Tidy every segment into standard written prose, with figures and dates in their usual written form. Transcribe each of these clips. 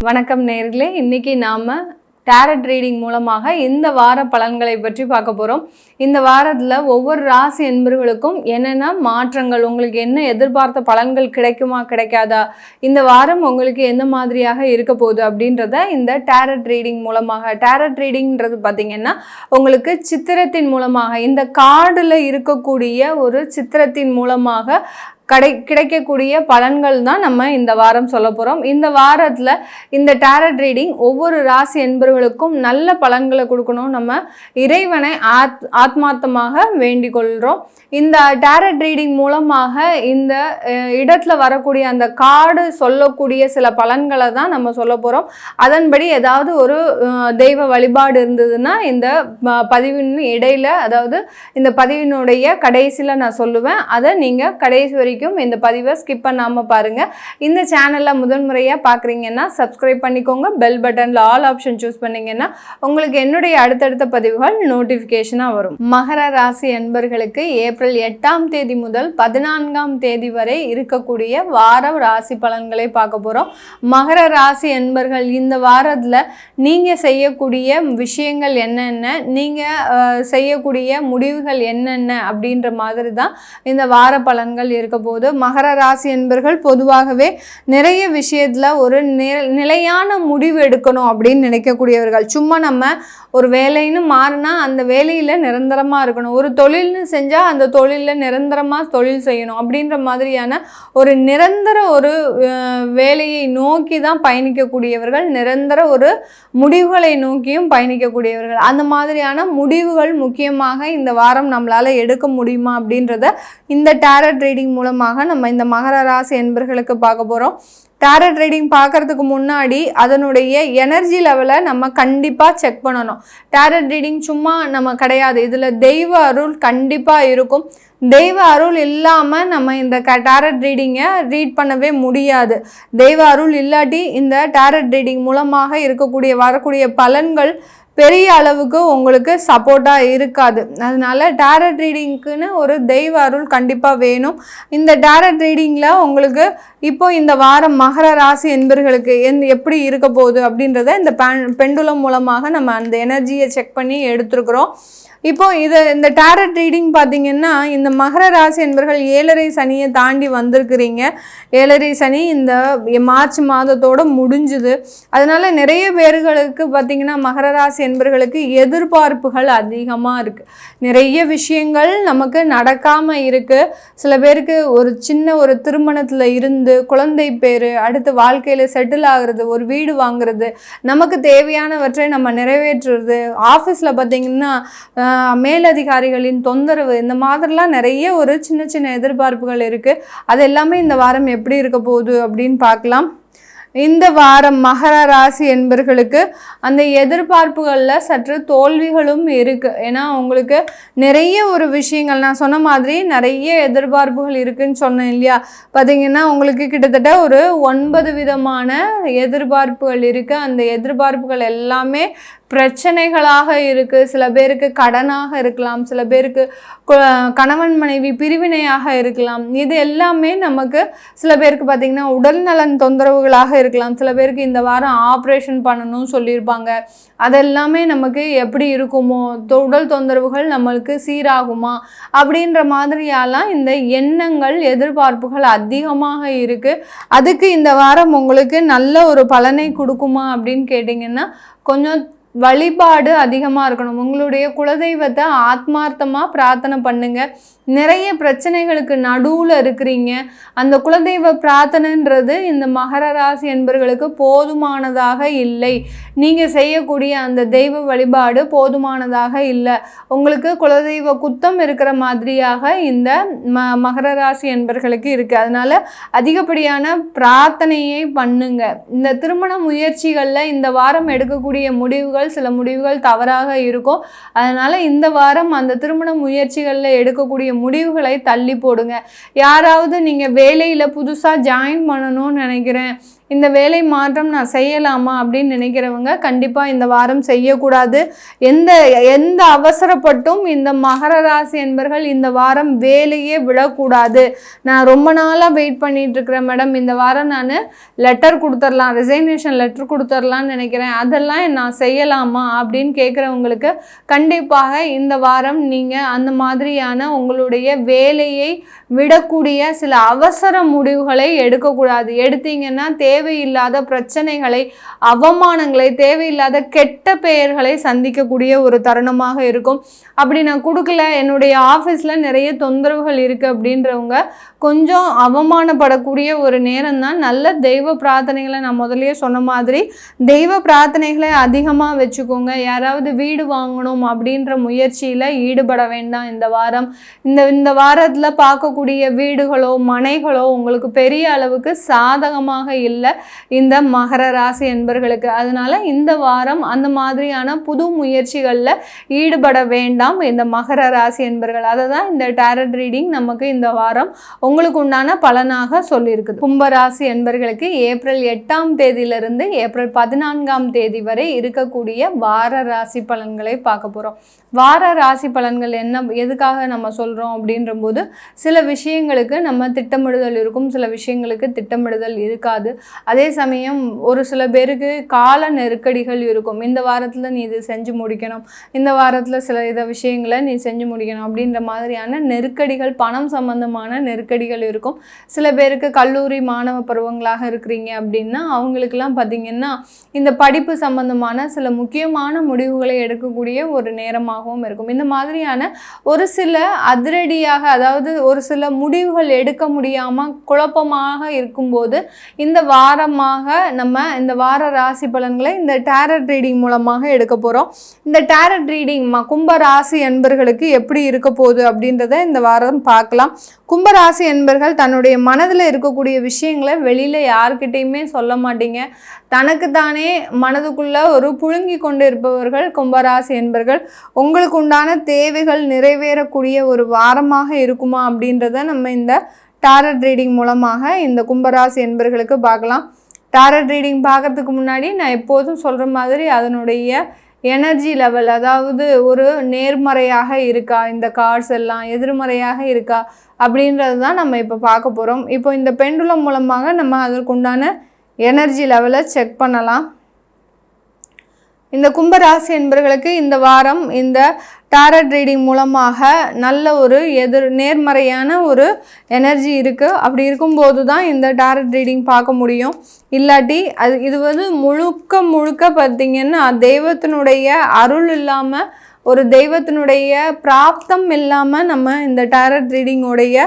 வணக்கம் நேயர்களே, இன்னைக்கு நாம டாரட் ரீடிங் மூலமாக இந்த வார பலன்களை பற்றி பார்க்க போகிறோம். இந்த வாரத்தில் ஒவ்வொரு ராசி என்பவர்களுக்கும் என்னென்ன மாற்றங்கள், உங்களுக்கு என்ன எதிர்பார்த்த பலன்கள் கிடைக்குமா கிடைக்காதா, இந்த வாரம் உங்களுக்கு எந்த மாதிரியாக இருக்க போகுது அப்படின்றத இந்த டாரட் ரீடிங் மூலமாக. டாரட் ரீடிங்கிறது பார்த்திங்கன்னா உங்களுக்கு சித்திரத்தின் மூலமாக, இந்த கார்டில் இருக்கக்கூடிய ஒரு சித்திரத்தின் மூலமாக கிடைக்கக்கூடிய பலன்கள் தான் நம்ம இந்த வாரம் சொல்ல போகிறோம். இந்த வாரத்தில் இந்த டாரட் ரீடிங் ஒவ்வொரு ராசி என்பவர்களுக்கும் நல்ல பலன்களை கொடுக்கணும். நம்ம இறைவனை ஆத்மார்த்தமாக வேண்டிக் கொள்கிறோம். இந்த டாரட் ரீடிங் மூலமாக இந்த இடத்துல வரக்கூடிய அந்த கார்டு சொல்லக்கூடிய சில பலன்களை தான் நம்ம சொல்ல போகிறோம். அதன்படி ஏதாவது ஒரு தெய்வ வழிபாடு இருந்ததுன்னா இந்த பதிவின் இடையில, அதாவது இந்த பதிவினுடைய கடைசியில் நான் சொல்லுவேன். அதை நீங்கள் கடைசி வரைக்கும் இந்த பதிவை ஸ்கிப் பண்ணாமல் பாருங்கள். இந்த சேனலில் முதன்முறையாக பார்க்குறீங்கன்னா சப்ஸ்கிரைப் பண்ணிக்கோங்க. பெல் பட்டனில் ஆல் ஆப்ஷன் சூஸ் பண்ணிங்கன்னா உங்களுக்கு என்னுடைய அடுத்தடுத்த பதிவுகள் நோட்டிஃபிகேஷனாக வரும். மகர ராசி என்பர்களுக்கு ஏப்ரல் 8ஆம் தேதி முதல் 14ஆம் தேதி வரை இருக்கக்கூடிய வார ராசி பலன்களை பார்க்க போகிறோம். மகர ராசி என்பர்கள் இந்த வாரத்தில் நீங்கள் செய்யக்கூடிய விஷயங்கள் என்னென்ன, நீங்கள் செய்யக்கூடிய முடிவுகள் என்னென்ன அப்படின்ற மாதிரி தான் இந்த வார பலன்கள் இருக்க போது. மகர ராசி என்பர்கள் பொதுவாகவே நிறைய விஷயத்துல ஒரு நிலையான முடிவு எடுக்கணும் அப்படின்னு நினைக்கக்கூடியவர்கள். சும்மா நம்ம ஒரு வேலைன்னு மாறினா அந்த வேலையில நிரந்தரமா இருக்கணும், ஒரு தொழில்னு செஞ்சா அந்த தொழில நிரந்தரமா தொழில் செய்யணும் அப்படின்ற மாதிரியான ஒரு நிரந்தர ஒரு வேலையை நோக்கி தான் பயணிக்கக்கூடியவர்கள், நிரந்தர ஒரு முடிவுகளை நோக்கியும் பயணிக்கக்கூடியவர்கள். அந்த மாதிரியான முடிவுகள் முக்கியமாக இந்த வாரம் நம்மளால எடுக்க முடியுமா அப்படின்றத இந்த டாரட் ரீடிங் மூலமாக நம்ம இந்த மகர ராசி என்பர்களுக்கு பார்க்க போகிறோம். டாரட் ரீடிங் பார்க்கறதுக்கு முன்னாடி அதனுடைய எனர்ஜி லெவலை நம்ம கண்டிப்பாக செக் பண்ணணும். டாரட் ரீடிங் சும்மா நம்ம கிடையாது, இதில் தெய்வ அருள் கண்டிப்பாக இருக்கும். தெய்வ அருள் இல்லாமல் நம்ம இந்த டாரட் ரீடிங்கை ரீட் பண்ணவே முடியாது. தெய்வ அருள் இல்லாட்டி இந்த டாரட் ரீடிங் மூலமாக வரக்கூடிய பலன்கள் பெரிய அளவுக்கு உங்களுக்கு சப்போர்ட்டாக இருக்காது. அதனால டாரட் ரீடிங்க்குன்னு ஒரு தெய்வ அருள் கண்டிப்பாக வேணும். இந்த டாரட் ரீடிங்கில் உங்களுக்கு இப்போ இந்த வாரம் மகர ராசி என்பர்களுக்கு எப்படி இருக்க போகுது அப்படின்றத இந்த பெண்டுலம் மூலமாக நம்ம அந்த எனர்ஜியை செக் பண்ணி எடுத்துருக்குறோம். இப்போ இந்த டாரட் ரீடிங் பார்த்திங்கன்னா இந்த மகர ராசி என்பர்கள் 7.5 சனியை தாண்டி வந்திருக்கிறீங்க. 7.5 சனி இந்த மார்ச் மாதத்தோடு முடிஞ்சுது. அதனால் நிறைய பேர்களுக்கு பார்த்திங்கன்னா மகர ராசி என்பர்களுக்கு எதிர்பார்ப்புகள் அதிகமாக இருக்குது. நிறைய விஷயங்கள் நமக்கு நடக்காமல் இருக்குது. சில பேருக்கு ஒரு சின்ன ஒரு திருமணத்தில் இருந்து குழந்தை பேர், அடுத்து வாழ்க்கையில் செட்டில் ஆகுறது, ஒரு வீடு வாங்குறது, நமக்கு தேவையானவற்றை நம்ம நிறைவேற்றுறது, ஆஃபீஸில் பார்த்திங்கன்னா மேலதிகாரிகளின் தொந்தரவு, இந்த மாதிரிலாம் நிறைய ஒரு சின்ன சின்ன எதிர்பார்ப்புகள் இருக்குது. அது எல்லாமே இந்த வாரம் எப்படி இருக்க போகுது அப்படின்னு பார்க்கலாம். இந்த வாரம் மகர ராசி என்பர்களுக்கு அந்த எதிர்பார்ப்புகளில் சற்று தோல்விகளும் இருக்குது. ஏன்னா உங்களுக்கு நிறைய ஒரு விஷயங்கள், நான் சொன்ன மாதிரி நிறைய எதிர்பார்ப்புகள் இருக்குதுன்னு சொன்னேன் இல்லையா. பார்த்திங்கன்னா உங்களுக்கு கிட்டத்தட்ட ஒரு 9 விதமான எதிர்பார்ப்புகள் இருக்குது. அந்த எதிர்பார்ப்புகள் எல்லாமே பிரச்சனைகளாக இருக்குது. சில பேருக்கு கடனாக இருக்கலாம், சில பேருக்கு கணவன் மனைவி பிரிவினையாக இருக்கலாம். இது எல்லாமே நமக்கு சில பேருக்கு பார்த்திங்கன்னா உடல் நலன் தொந்தரவுகளாக இருக்கலாம். சில பேருக்கு இந்த வாரம் ஆப்ரேஷன் பண்ணணும்னு சொல்லியிருப்பாங்க. அதெல்லாமே நமக்கு எப்படி இருக்குமோ, உடல் தொந்தரவுகள் நம்மளுக்கு சீராகுமா அப்படின்ற மாதிரியெல்லாம் இந்த எண்ணங்கள், எதிர்பார்ப்புகள் அதிகமாக இருக்குது. அதுக்கு இந்த வாரம் உங்களுக்கு நல்ல ஒரு பலனை கொடுக்குமா அப்படின்னு கேட்டிங்கன்னா கொஞ்சம் வழிபாடு அதிகமாக இருக்கணும். உங்களுடைய குலதெய்வத்தை ஆத்மார்த்தமாக பிரார்த்தனை பண்ணுங்க. நிறைய பிரச்சனைகளுக்கு நடுவில் இருக்கிறீங்க. அந்த குலதெய்வ பிரார்த்தனைன்றது இந்த மகர ராசி என்பவர்களுக்கு போதுமானதாக இல்லை. நீங்கள் செய்யக்கூடிய அந்த தெய்வ வழிபாடு போதுமானதாக இல்லை. உங்களுக்கு குலதெய்வ குத்தம் இருக்கிற மாதிரியாக இந்த மகர ராசி என்பவர்களுக்கு இருக்குது. அதனால் அதிகப்படியான பிரார்த்தனையை பண்ணுங்க. இந்த திருமண முயற்சிகளில் இந்த வாரம் எடுக்கக்கூடிய முடிவுகள், சில முடிவுகள் தவறாக இருக்கும். அதனால் இந்த வாரம் அந்த திருமண முயற்சிகளில் எடுக்கக்கூடிய முடிவுகளை தள்ளி போடுங்க. யாராவது நீங்கள் வேலையில் புதுசாக ஜாயின் பண்ணணும்னு நினைக்கிறேன், இந்த வேலை மாற்றம் நான் செய்யலாமா அப்படின்னு நினைக்கிறவங்க கண்டிப்பாக இந்த வாரம் செய்யக்கூடாது. எந்த அவசரப்பட்டும் இந்த மகர ராசி என்பர்கள் இந்த வாரம் வேலையே விடக்கூடாது. நான் ரொம்ப நாளாக வெயிட் பண்ணிட்டு இருக்கிறேன் மேடம், இந்த வாரம் நான் லெட்டர் கொடுத்துடலாம், ரிசைனேஷன் லெட்டர் கொடுத்துடலான்னு நினைக்கிறேன், அதெல்லாம் நான் செய்யலாமா அப்படின்னு கேட்குறவங்களுக்கு கண்டிப்பாக இந்த வாரம் நீங்கள் அந்த மாதிரியான உங்களுடைய வேலையை விடக்கூடிய சில அவசர முடிவுகளை எடுக்கக்கூடாது. எடுத்தீங்கன்னா தேவையில்லாத பிரச்சனைகளை, அவமானங்களை, தேவையில்லாத கெட்ட பெயர்களை சந்திக்கக்கூடிய ஒரு தருணமாக இருக்கும். அப்படி நான் கொடுக்கல, என்னுடைய ஆஃபீஸில் நிறைய தொந்தரவுகள் இருக்குது அப்படின்றவங்க கொஞ்சம் அவமானப்படக்கூடிய ஒரு நேரம் தான். நல்ல தெய்வ பிரார்த்தனைகளை நான் முதல்லயே சொன்ன மாதிரி தெய்வ பிரார்த்தனைகளை அதிகமாக வச்சுக்கோங்க. யாராவது வீடு வாங்கணும் அப்படின்ற முயற்சியில் ஈடுபட வேண்டாம் இந்த வாரம். இந்த வாரத்தில் பார்க்கக்கூடிய வீடுகளோ மனைகளோ உங்களுக்கு பெரிய அளவுக்கு சாதகமாக இல்லை இந்த மகர ராசி என்பர்களுக்கு. அதனால இந்த வாரம் அந்த மாதிரியான புது முயற்சிகளில் ஈடுபட வேண்டாம் இந்த மகர ராசி என்பர்கள். அதை தான் இந்த டாரட் ரீடிங் நமக்கு இந்த வாரம் உங்களுக்கு உண்டான பலனாக சொல்லியிருக்குது. கும்பராசி என்பர்களுக்கு ஏப்ரல் 8ஆம் தேதியிலிருந்து ஏப்ரல் 14ஆம் தேதி வரை இருக்கக்கூடிய வார ராசி பலன்களை பார்க்க போகிறோம். வார ராசி பலன்கள் என்ன, எதுக்காக நம்ம சொல்கிறோம் அப்படின்ற போது சில விஷயங்களுக்கு நம்ம திட்டமிடுதல் இருக்கும், சில விஷயங்களுக்கு திட்டமிடுதல் இருக்காது. அதே சமயம் ஒரு சில பேருக்கு கால நெருக்கடிகள் இருக்கும். இந்த வாரத்தில் நீ இது செஞ்சு முடிக்கணும், இந்த வாரத்தில் சில விஷயங்களை நீ செஞ்சு முடிக்கணும் அப்படின்ற மாதிரியான நெருக்கடிகள், பணம் சம்பந்தமான நெருக்கடிகள் இருக்கும். சில பேருக்கு கல்லூரி மாணவ பருவங்களாக இருக்கிறீங்க அப்படின்னா அவங்களுக்கெல்லாம் பார்த்திங்கன்னா இந்த படிப்பு சம்பந்தமான சில முக்கியமான முடிவுகளை எடுக்கக்கூடிய ஒரு நேரமாகவும் இருக்கும். இந்த மாதிரியான ஒரு சில அதிரடியாக, அதாவது ஒரு சில முடிவுகள் எடுக்க முடியாமல் குழப்பமாக இருக்கும்போது இந்த வாரமாக நம்ம இந்த வார ராசி பலன்களை இந்த டாரட் ரீடிங் மூலமாக எடுக்க போகிறோம். இந்த டாரட் ரீடிங் கும்ப ராசி என்பர்களுக்கு எப்படி இருக்க போகுது அப்படின்றத இந்த வாரம் பார்க்கலாம். கும்பராசி என்பர்கள் தன்னுடைய மனதில் இருக்கக்கூடிய விஷயங்களை வெளியில் யார்கிட்டையுமே சொல்ல மாட்டீங்க. தனக்குத்தானே மனதுக்குள்ளே ஒரு புழுங்கி கொண்டு இருப்பவர்கள் கும்பராசி என்பர்கள். உங்களுக்கு உண்டான தேவைகள் நிறைவேறக்கூடிய ஒரு வாரமாக இருக்குமா அப்படின்றத நம்ம இந்த டாரட் ரீடிங் மூலமாக இந்த கும்பராசி என்பர்களுக்கு பார்க்கலாம். டாரட் ரீடிங் பார்க்கறதுக்கு முன்னாடி நான் எப்போதும் சொல்கிற மாதிரி அதனுடைய எனர்ஜி லெவல், அதாவது ஒரு நேர்மறையாக இருக்கா, இந்த கார்ட்ஸ் எல்லாம் எதிர்மறையாக இருக்கா அப்படின்றது தான் நம்ம இப்போ பார்க்க போகிறோம். இப்போ இந்த பெண்டுலம் மூலமாக நம்ம அதற்குண்டான எனர்ஜி லெவலை செக் பண்ணலாம். இந்த கும்பராசி என்பவர்களுக்கு இந்த வாரம் இந்த டாரட் ரீடிங் மூலமாக நல்ல ஒரு நேர்மறையான ஒரு எனர்ஜி இருக்குது. அப்படி இருக்கும்போது தான் இந்த டாரட் ரீடிங் பார்க்க முடியும். இல்லாட்டி இது முழுக்க பார்த்திங்கன்னா தெய்வத்தினுடைய அருள் இல்லாமல், ஒரு தெய்வத்தினுடைய பிராப்தம் இல்லாமல் நம்ம இந்த டாரட் ரீடிங்கோடைய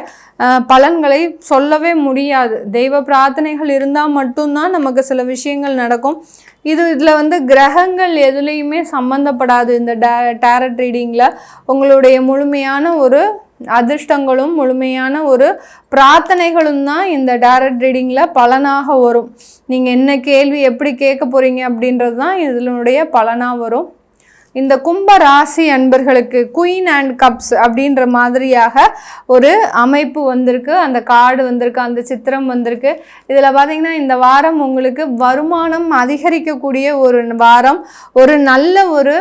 பலன்களை சொல்லவே முடியாது. தெய்வ பிரார்த்தனைகள் இருந்தால் மட்டும்தான் நமக்கு சில விஷயங்கள் நடக்கும். இதில் கிரகங்கள் எதுலேயுமே சம்மந்தப்படாது. இந்த டாரட் ரீடிங்கில் உங்களுடைய முழுமையான ஒரு அதிர்ஷ்டங்களும் முழுமையான ஒரு பிரார்த்தனைகளும் தான் இந்த டாரட் ரீடிங்கில் பலனாக வரும். நீங்கள் என்ன கேள்வி எப்படி கேட்க போகிறீங்க அப்படின்றது தான் இதனுடைய பலனாக வரும். இந்த கும்ப ராசி அன்பர்களுக்கு குயின் அண்ட் கப்ஸ் அப்படின்ற மாதிரியாக ஒரு அமைப்பு வந்திருக்கு, அந்த கார்டு வந்திருக்கு, அந்த சித்திரம் வந்திருக்கு. இதில் பார்த்திங்கன்னா இந்த வாரம் உங்களுக்கு வருமானம் அதிகரிக்கக்கூடிய ஒரு வாரம், ஒரு நல்ல ஒரு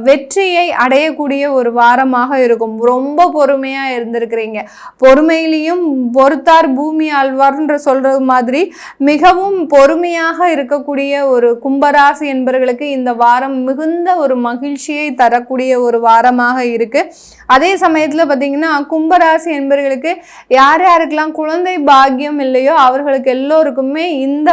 வெற்றியை அடையக்கூடிய ஒரு வாரமாக இருக்கும். ரொம்ப பொறுமையாக இருந்திருக்கிறீங்க, பொறுமையிலையும் பொறுத்தார் பூமி ஆழ்வார்ன்ற சொல்கிறது மாதிரி மிகவும் பொறுமையாக இருக்கக்கூடிய ஒரு கும்பராசி என்பவர்களுக்கு இந்த வாரம் மிகுந்த ஒரு மகிழ்ச்சியை தரக்கூடிய ஒரு வாரமாக இருக்கு. அதே சமயத்தில் பார்த்தீங்கன்னா கும்பராசி என்பவர்களுக்கு யார் யாருக்கெல்லாம் குழந்தை பாக்கியம் இல்லையோ அவர்களுக்கு எல்லோருக்குமே இந்த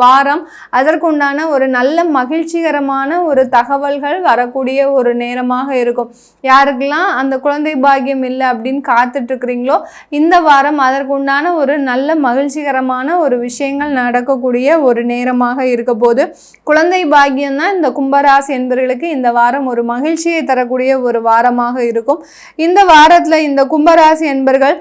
வாரம் அதற்குண்டான ஒரு நல்ல மகிழ்ச்சிகரமான ஒரு தகவல்கள் வரக்கூடிய ஒரு நேரமாக இருக்கும். யாருக்கெல்லாம் அந்த குழந்தை பாக்கியம் இல்லை அப்படின்னு காத்துட்டு இருக்கிறீங்களோ இந்த வாரம் அதற்குண்டான ஒரு நல்ல மகிழ்ச்சிகரமான ஒரு விஷயங்கள் நடக்கக்கூடிய ஒரு நேரமாக இருக்க போது. குழந்தை பாக்கியம் தான் இந்த கும்பராசி என்பவர்களுக்கு இந்த வாரம் ஒரு மகிழ்ச்சியை தரக்கூடிய ஒரு வாரமாக இருக்கும். இந்த வாரத்தில் இந்த கும்பராசி என்பர்கள்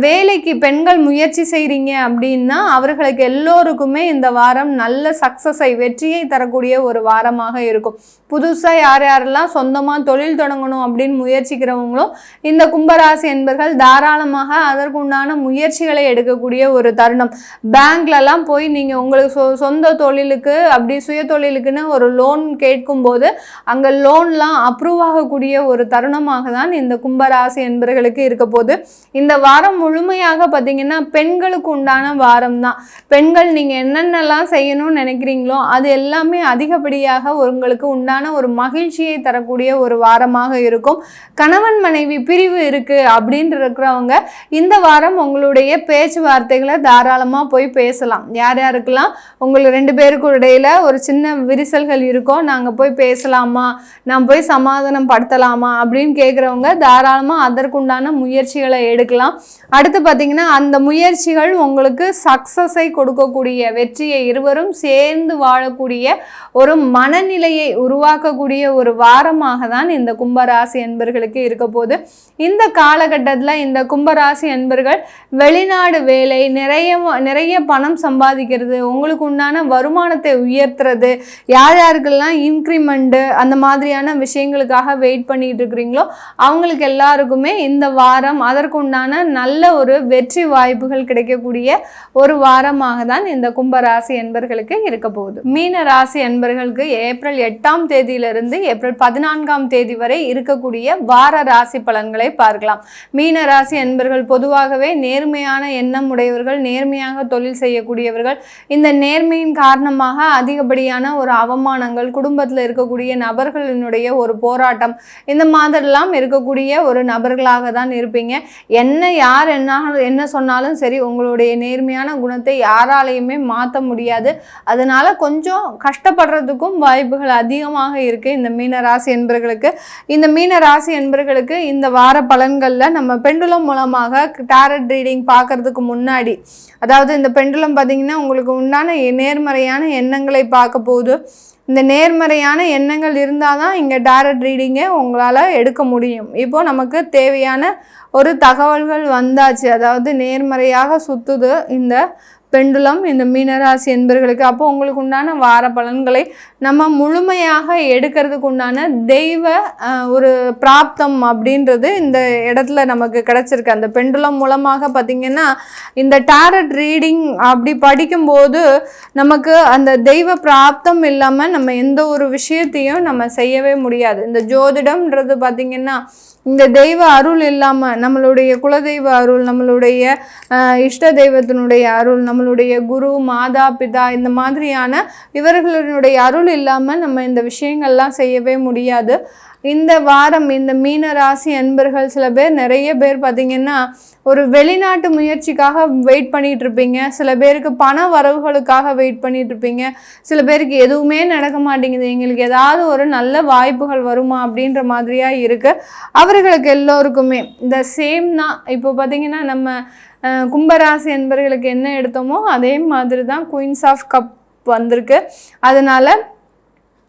வேலைக்கு பெண்கள் முயற்சி செய்கிறீங்க அப்படின்னா அவர்களுக்கு எல்லோருக்குமே இந்த வாரம் நல்ல சக்ஸஸை வெற்றியை தரக்கூடிய ஒரு வாரமாக இருக்கும். புதுசாக யார் யாரெல்லாம் சொந்தமாக தொழில் தொடங்கணும் அப்படின்னு முயற்சிக்கிறவங்களும் இந்த கும்பராசி என்பர்கள் தாராளமாக அதற்குண்டான முயற்சிகளை எடுக்கக்கூடிய ஒரு தருணம். பேங்க்லலாம் போய் நீங்கள் உங்களுக்கு சொந்த தொழிலுக்கு அப்படி சுய தொழிலுக்குன்னு ஒரு லோன் கேட்கும்போது அங்கே லோன்லாம் அப்ரூவ் ஆகக்கூடிய ஒரு தருணமாக தான் இந்த கும்பராசி என்பர்களுக்கு இருக்க போது. இந்த வாரம் முழுமையாக பார்த்தீங்கன்னா பெண்களுக்கு உண்டான வாரம் தான். பெண்கள் நீங்கள் என்னென்னலாம் செய்யணும்னு நினைக்கிறீங்களோ அது எல்லாமே அதிகப்படியாக உங்களுக்கு உண்டான ஒரு மகிழ்ச்சியை தரக்கூடிய ஒரு வாரமாக இருக்கும். கணவன் மனைவி பிரிவு இருக்குது அப்படின்ட்டு இருக்கிறவங்க இந்த வாரம் உங்களுடைய பேச்சுவார்த்தைகளை தாராளமாக போய் பேசலாம். யார் யாருக்கெல்லாம் உங்களுக்கு 2 பேருக்கு இடையில ஒரு சின்ன விரிசல்கள் இருக்கோ நாங்கள் போய் பேசலாமா, நான் போய் சமாதானம் படுத்தலாமா அப்படின்னு கேட்குறவங்க தாராளமாக அதற்குண்டான முயற்சிகளை எடுக்கலாம். அடுத்து பார்த்தீங்கன்னா அந்த முயற்சிகள் உங்களுக்கு சக்ஸஸை கொடுக்கக்கூடிய, வெற்றியை இருவரும் சேர்ந்து வாழக்கூடிய ஒரு மனநிலையை உருவாக்கக்கூடிய ஒரு வாரமாக தான் இந்த கும்பராசி என்பர்களுக்கு இருக்க போது. இந்த காலகட்டத்தில் இந்த கும்பராசி என்பர்கள் வெளிநாடு வேலை, நிறைய பணம் சம்பாதிக்கிறது, உங்களுக்கு உண்டான வருமானத்தை உயர்த்துறது, யார் யாருக்கெல்லாம் இன்க்ரிமெண்ட்டு அந்த மாதிரியான விஷயங்களுக்காக வெயிட் பண்ணிட்டு இருக்கிறீங்களோ அவங்களுக்கு எல்லாருக்குமே இந்த வாரம் அதற்குண்டான நல்ல ஒரு வெற்றி வாய்ப்புகள் கிடைக்கக்கூடிய ஒரு வாரமாக தான் இந்த கும்பராசி என்பர்களுக்கு இருக்க போகுது. மீன ராசி என்பர்களுக்கு ஏப்ரல் 8ஆம் தேதியிலிருந்து ஏப்ரல் 14ஆம் தேதி வரை இருக்கக்கூடிய வார ராசி பலன்களை பார்க்கலாம். மீன ராசி என்பர்கள் பொதுவாகவே நேர்மையான எண்ணம் உடையவர்கள், நேர்மையாக தொழில் செய்யக்கூடியவர்கள். இந்த நேர்மையின் காரணமாக அதிகப்படியான ஒரு அவமானங்கள், குடும்பத்தில் இருக்கக்கூடிய நபர்களினுடைய ஒரு போராட்டம், இந்த மாதிரிலாம் இருக்கக்கூடிய ஒரு நபர்களாக தான் இருப்பீங்க. யார் என்ன சொன்னாலும் சரி உங்களுடைய நேர்மையான குணத்தை யாராலையுமே மாற்ற முடியாது. அதனால கொஞ்சம் கஷ்டப்படுறதுக்கும் வாய்ப்புகள் அதிகமாக இருக்கு இந்த மீன ராசி என்பர்களுக்கு. இந்த மீன ராசி என்பர்களுக்கு இந்த வார பலன்களில் நம்ம பெண்டுலம் மூலமாக டாரட் ரீடிங் பார்க்கறதுக்கு முன்னாடி, அதாவது இந்த பெண்டுலம் பார்த்தீங்கன்னா உங்களுக்கு உண்டான நேர்மறையான எண்ணங்களை பார்க்க போகுது. இந்த நேர்மறையான எண்ணங்கள் இருந்தால் தான் இங்கே டாரட் ரீடிங்கை உங்களால் எடுக்க முடியும். இப்போது நமக்கு தேவையான ஒரு தகவல்கள் வந்தாச்சு, அதாவது நேர்மறையாக சுற்றுது இந்த பெண்டுலம் இந்த மீனராசி என்பர்களுக்கு. அப்போ உங்களுக்கு உண்டான வார பலன்களை நம்ம முழுமையாக எடுக்கிறதுக்கு உண்டான தெய்வ ஒரு பிராப்தம் அப்படின்றது இந்த இடத்துல நமக்கு கிடச்சிருக்கு. அந்த பெண்டுலம் மூலமாக பார்த்திங்கன்னா இந்த டாரட் ரீடிங் அப்படி படிக்கும்போது நமக்கு அந்த தெய்வ பிராப்தம் இல்லாமல் நம்ம எந்த ஒரு விஷயத்தையும் நம்ம செய்யவே முடியாது. இந்த ஜோதிடம்ன்றது பார்த்திங்கன்னா இந்த தெய்வ அருள் இல்லாமல், நம்மளுடைய குலதெய்வ அருள், நம்மளுடைய இஷ்ட தெய்வத்தினுடைய அருள், நம்மளுடைய குரு, மாதா, பிதா இந்த மாதிரியான இவர்களுடைய அருள் இல்லாமல் நம்ம இந்த விஷயங்கள்லாம் செய்யவே முடியாது. இந்த வாரம் இந்த மீன ராசி அன்பர்கள் சில பேர், நிறைய பேர் பார்த்திங்கன்னா ஒரு வெளிநாட்டு முயற்சிக்காக வெயிட் பண்ணிகிட்டு இருப்பீங்க. சில பேருக்கு பண வரவுகளுக்காக வெயிட் பண்ணிகிட்டு இருப்பீங்க. சில பேருக்கு எதுவுமே நடக்க மாட்டேங்குது, எங்களுக்கு ஏதாவது ஒரு நல்ல வாய்ப்புகள் வருமா அப்படின்ற மாதிரியாக இருக்குது. அவர்களுக்கு எல்லோருக்குமே இந்த சேம் தான். இப்போ பார்த்திங்கன்னா நம்ம கும்பராசி என்பர்களுக்கு என்ன எடுத்தோமோ அதே மாதிரி தான் குயின்ஸ் ஆஃப் கப் வந்திருக்கு. அதனால்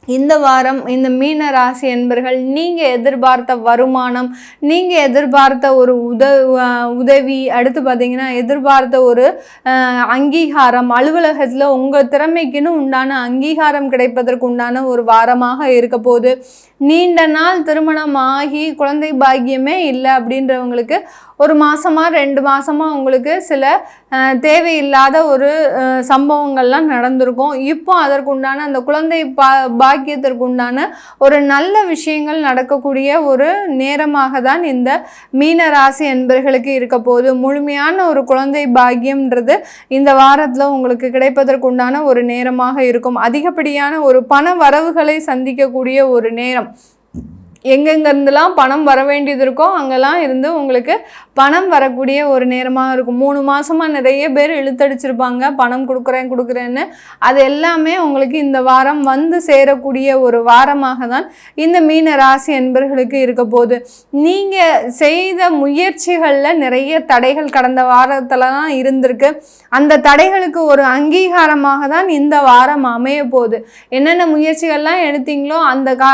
இந்த வாரம் இந்த மீன ராசி என்பர்கள் நீங்கள் எதிர்பார்த்த வருமானம், நீங்கள் எதிர்பார்த்த ஒரு உதவி, அடுத்து பார்த்திங்கன்னா எதிர்பார்த்த ஒரு அங்கீகாரம், அலுவலகத்தில் உங்கள் திறமைக்குன்னு உண்டான அங்கீகாரம் கிடைப்பதற்கு உண்டான ஒரு வாரமாக இருக்க போது. நீண்ட நாள் திருமணம் ஆகி குழந்தை பாக்கியமே இல்லை அப்படின்றவங்களுக்கு ஒரு மாதமாக 2 மாதமாக உங்களுக்கு சில தேவையில்லாத ஒரு சம்பவங்கள்லாம் நடந்திருக்கும். இப்போ அதற்குண்டான அந்த குழந்தை பாக்கியத்திற்குண்டான ஒரு நல்ல விஷயங்கள் நடக்கக்கூடிய ஒரு நேரமாக தான் இந்த மீன ராசி என்பர்களுக்கு இருக்க போது. முழுமையான ஒரு குழந்தை பாக்கியம்ன்றது இந்த வாரத்தில் உங்களுக்கு கிடைப்பதற்குண்டான ஒரு நேரமாக இருக்கும். அதிகப்படியான ஒரு பண வரவுகளை சந்திக்கக்கூடிய ஒரு நேரம். எங்கெங்கேருந்துலாம் பணம் வர வேண்டியது இருக்கோ அங்கெல்லாம் இருந்து உங்களுக்கு பணம் வரக்கூடிய ஒரு நேரமாக இருக்கும். 3 மாதமாக நிறைய பேர் இழுத்தடிச்சிருப்பாங்க பணம் கொடுக்குறேன்னு. அது எல்லாமே உங்களுக்கு இந்த வாரம் வந்து சேரக்கூடிய ஒரு வாரமாக தான் இந்த மீன ராசி என்பர்களுக்கு இருக்க போது. நீங்கள் செய்த முயற்சிகளில் நிறைய தடைகள் கடந்த வாரத்தில் தான் இருந்திருக்கு. அந்த தடைகளுக்கு ஒரு அங்கீகாரமாக தான் இந்த வாரம் அமைய போகுது. என்னென்ன முயற்சிகள்லாம் எடுத்தீங்களோ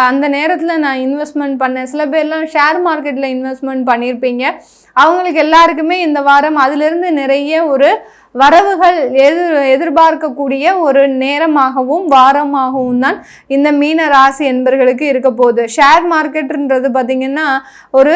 அந்த நேரத்தில் நான் இன்வெஸ்ட்மெண்ட் இன்வெஸ்ட்மெண்ட் பண்ண, சில பேர்லாம் ஷேர் மார்க்கெட்டில் இன்வெஸ்ட்மெண்ட் பண்ணியிருப்பீங்க. அவங்களுக்கு எல்லாருக்குமே இந்த வாரம் அதிலிருந்து நிறைய ஒரு வரவுகள் எதிர்பார்க்கக்கூடிய ஒரு நேரமாகவும் வாரமாகவும் தான் இந்த மீன ராசி என்பர்களுக்கு இருக்க போகுது. ஷேர் மார்க்கெட்டுன்றது பார்த்திங்கன்னா ஒரு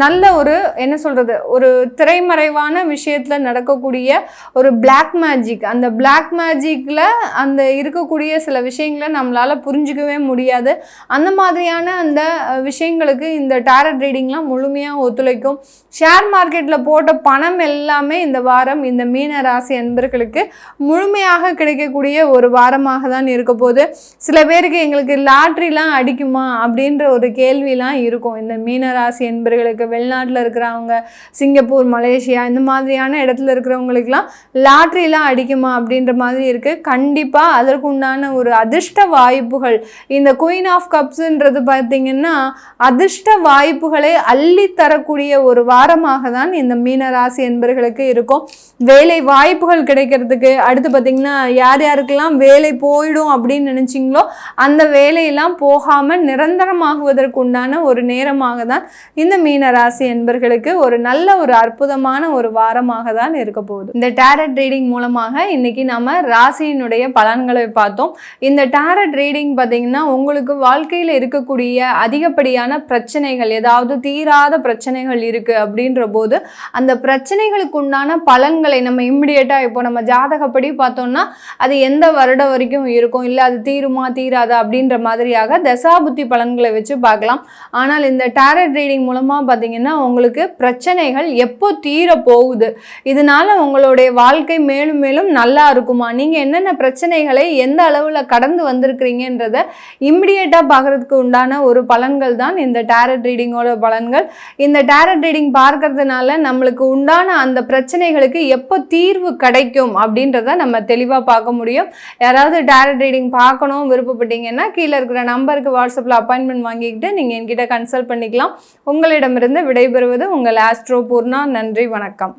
நல்ல ஒரு என்ன சொல்கிறது, ஒரு திரைமறைவான விஷயத்தில் நடக்கக்கூடிய ஒரு பிளாக் மேஜிக். அந்த பிளாக் மேஜிக்கில் அந்த இருக்கக்கூடிய சில விஷயங்களை நம்மளால் புரிஞ்சிக்கவே முடியாது. அந்த மாதிரியான அந்த விஷயங்களுக்கு இந்த டாரட் ரீடிங்லாம் முழுமையாக ஒத்துழைக்கும். ஷேர் மார்க்கெட்டில் போட்ட பணம் எல்லாமே இந்த வாரம் இந்த மீன ராசி அன்பர்களுக்கு முழுமையாக கிடைக்கக்கூடிய ஒரு வாரமாக தான் இருக்க போது. சில பேருக்கு எங்களுக்கு லாட்ரிலாம் அடிக்குமா அப்படின்ற ஒரு கேள்விலாம் இருக்கும். இந்த மீன ராசி அன்பர்களுக்கு வெளிநாட்டில் இருக்கிறவங்க, சிங்கப்பூர், மலேசியா இந்த மாதிரியான இடத்துல இருக்கிறவங்களுக்குலாம் லாட்ரிலாம் அடிக்குமா அப்படின்ற மாதிரி இருக்குது. கண்டிப்பாக அதற்கு உண்டான ஒரு அதிர்ஷ்ட வாய்ப்புகள், இந்த குயின் ஆஃப் கப்ஸுன்றது பார்த்திங்கன்னா அதிர்ஷ்ட வாய்ப்புகளை அள்ளி தரக்கூடிய ஒரு வாரமாக தான் இந்த மீன ராசி அன்பர்களுக்கு இருக்கும். வேலை வாய்ப்புகள் கிடைக்கிறதுக்கு, அடுத்து பார்த்திங்கன்னா யார் யாருக்கெல்லாம் வேலை போயிடும் அப்படின்னு நினச்சிங்களோ அந்த வேலையெல்லாம் போகாமல் நிரந்தரமாகுவதற்கு உண்டான ஒரு நேரமாக தான் இந்த மீன ராசி என்பர்களுக்கு ஒரு நல்ல ஒரு அற்புதமான ஒரு வாரமாக தான் இருக்க போகுது. இந்த டாரட் ரீடிங் மூலமாக இன்னைக்கு நம்ம ராசியினுடைய பலன்களை பார்த்தோம். இந்த டாரட் ரீடிங் பார்த்திங்கன்னா உங்களுக்கு வாழ்க்கையில் இருக்கக்கூடிய அதிகப்படியான பிரச்சனைகள், ஏதாவது தீராத பிரச்சனைகள் இருக்குது அப்படின்ற போது அந்த பிரச்சனைகளுக்கு உண்டான பலன்களை நம்ம இம்மிடியேட்டாக இப்போ நம்ம ஜாதகப்படி பார்த்தோம்னா அது எந்த வருடம் வரைக்கும் இருக்கும், இல்லை அது தீருமா தீராதா அப்படின்ற மாதிரியாக தசாபுத்தி பலன்களை வச்சு பார்க்கலாம். ஆனால் இந்த டாரட் ரீடிங் மூலமாக பார்த்தீங்கன்னா உங்களுக்கு பிரச்சனைகள் எப்போ தீர போகுது, இதனால உங்களுடைய வாழ்க்கை மேலும் மேலும் நல்லா இருக்குமா, நீங்கள் என்னென்ன பிரச்சனைகளை எந்த அளவில் கடந்து வந்திருக்கிறீங்கன்றதை இம்மிடியேட்டாக பார்க்கறதுக்கு உண்டான ஒரு பலன்கள் தான் இந்த டாரட் ரீடிங்கோட பலன்கள். இந்த டாரட் ரீடிங் பார்க்கறதுனால நம்மளுக்கு உண்டான அந்த பிரச்சனைகளுக்கு எப்போ தீர்வு கிடைக்கும் அப்படின்றத நம்ம தெளிவாக பார்க்க முடியும். யாராவது டாரட் ரீடிங் பார்க்கணும் விருப்பப்பட்டீங்கன்னா கீழே இருக்கிற நம்பருக்கு வாட்ஸ்அப்பில் அப்பாயின்மெண்ட் வாங்கிக்கிட்டு நீங்கள் என்கிட்ட கன்சல்ட் பண்ணிக்கலாம். உங்களிடமிருந்து விடைபெறுவது உங்கள் ஆஸ்ட்ரோ பூர்ணா. நன்றி, வணக்கம்.